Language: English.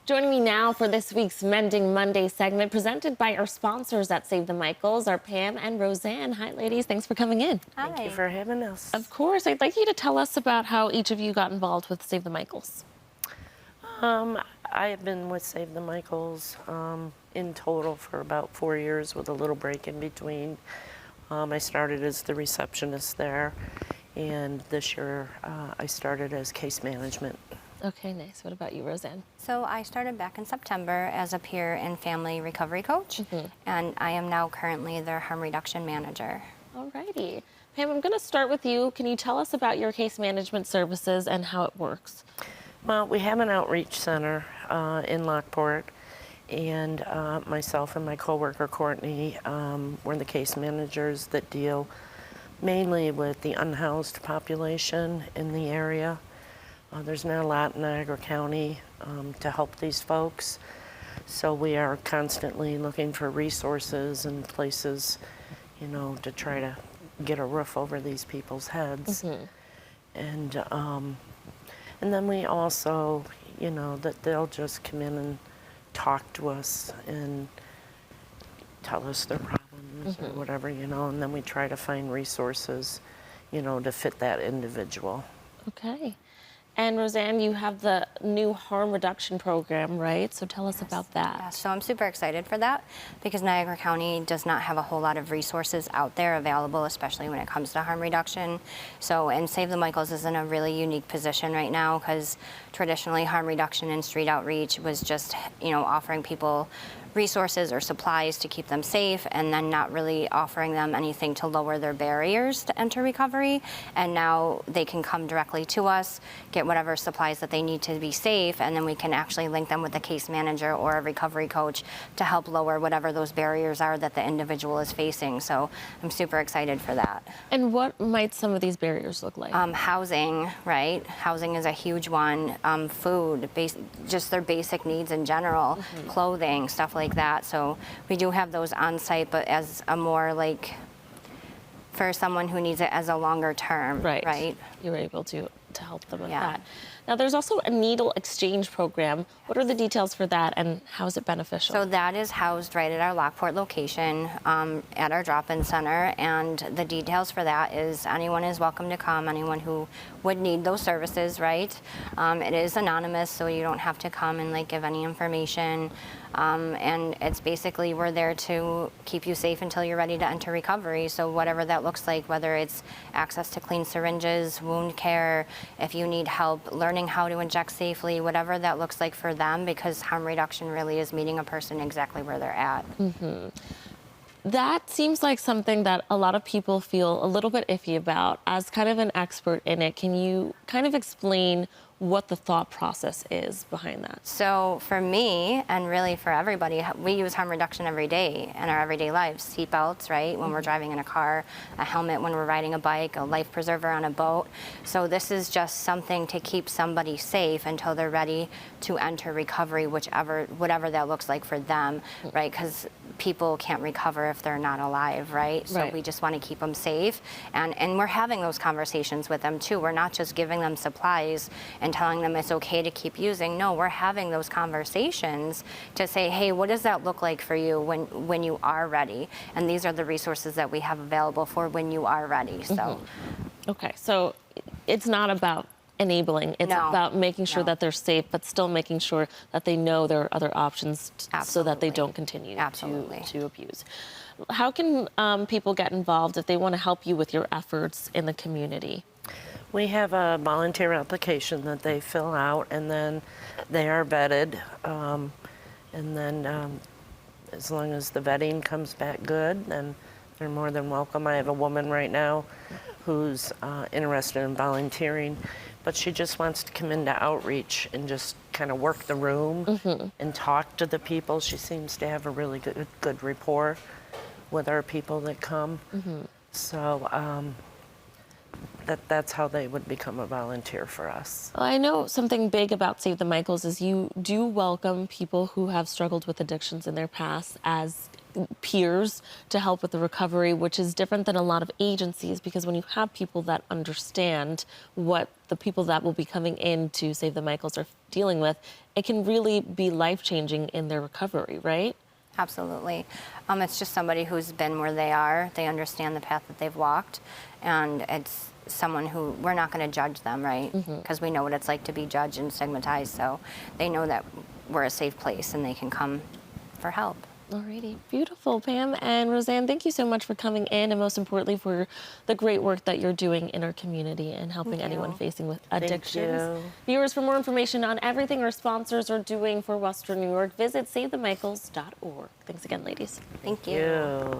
Joining me now for this week's Mending Monday segment, presented by our sponsors at Save the Michaels, are Pam and Roseanne. Hi, ladies. Thanks for coming in. Hi. Thank you for having us. Of course. I'd like you to tell us about how each of you got involved with Save the Michaels. I have been with Save the Michaels in total for about 4 years with a little break in between. I started as the receptionist there, and this year I started as case management. Okay, nice. What about you, Roseanne? So I started back in September as a peer and family recovery coach, and I am now currently their harm reduction manager. Alrighty. Pam, I'm going to start with you. Can you tell us about your case management services and how it works? Well, we have an outreach center in Lockport, and myself and my coworker Courtney, we're the case managers that deal mainly with the unhoused population in the area. There's not a lot in Niagara County to help these folks, so we are constantly looking for resources and places, you know, to try to get a roof over these people's heads. And then we also, you know, that they'll just come in and talk to us and tell us their problems or whatever, you know, and then we try to find resources, you know, to fit that individual. Okay. And Roseanne, you have the new harm reduction program, right? So tell us about that. Yeah, so I'm super excited for that because Niagara County does not have a whole lot of resources out there available, especially when it comes to harm reduction. So, and Save the Michaels is in a really unique position right now because traditionally harm reduction and street outreach was just, you know, offering people resources or supplies to keep them safe and then not really offering them anything to lower their barriers to enter recovery. And now they can come directly to us, get whatever supplies that they need to be safe, and then we can actually link them with a case manager or a recovery coach to help lower whatever those barriers are that the individual is facing. So I'm super excited for that. And what might some of these barriers look like? Housing, right? Housing is a huge one. Food, just their basic needs in general, clothing, stuff like that. So we do have those on site, but as a more like for someone who needs it as a longer term, right? You're able to help them with Yeah. that. Now, there's also a needle exchange program. What are the details for that, and how is it beneficial? So that is housed right at our Lockport location at our drop-in center, and the details for that is anyone is welcome to come, anyone who would need those services, right? It is anonymous, so you don't have to come and like give any information. And it's basically we're there to keep you safe until you're ready to enter recovery. So whatever that looks like, whether it's access to clean syringes, wound care, if you need help learning how to inject safely, whatever that looks like for them, because harm reduction really is meeting a person exactly where they're at. That seems like something that a lot of people feel a little bit iffy about. As kind of an expert in it, can you kind of explain what the thought process is behind that? So for me, and really for everybody, we use harm reduction every day in our everyday lives. Seat belts, right, when we're driving in a car, a helmet when we're riding a bike, a life preserver on a boat. So this is just something to keep somebody safe until they're ready to enter recovery, whatever that looks like for them, right? Because people can't recover if they're not alive, right? So we just want to keep them safe. And we're having those conversations with them too. We're not just giving them supplies and telling them it's okay to keep using. No, we're having those conversations to say, hey, what does that look like for you when you are ready? And these are the resources that we have available for when you are ready. So, Okay, so it's not about enabling. It's about making sure that they're safe, but still making sure that they know there are other options so that they don't continue to abuse. How can people get involved if they want to help you with your efforts in the community? We have a volunteer application that they fill out, and then they are vetted. And then as long as the vetting comes back good, then they're more than welcome. I have a woman right now who's interested in volunteering, but she just wants to come into outreach and just kind of work the room and talk to the people. She seems to have a really good rapport with our people that come. So that's how they would become a volunteer for us. Well, I know something big about Save the Michaels is you do welcome people who have struggled with addictions in their past as peers to help with the recovery, which is different than a lot of agencies, because when you have people that understand what the people that will be coming in to Save the Michaels are dealing with, it can really be life-changing in their recovery, right? Absolutely. It's just somebody who's been where they are. They understand the path that they've walked, and it's someone who we're not going to judge them, right? Because we know what it's like to be judged and stigmatized, so they know that we're a safe place and they can come for help. Alrighty, beautiful, Pam and Roseanne. Thank you so much for coming in, and most importantly for the great work that you're doing in our community and helping anyone facing with addictions. Viewers, for more information on everything our sponsors are doing for Western New York, visit SaveTheMichaels.org. Thanks again, ladies. Thank you. Yeah.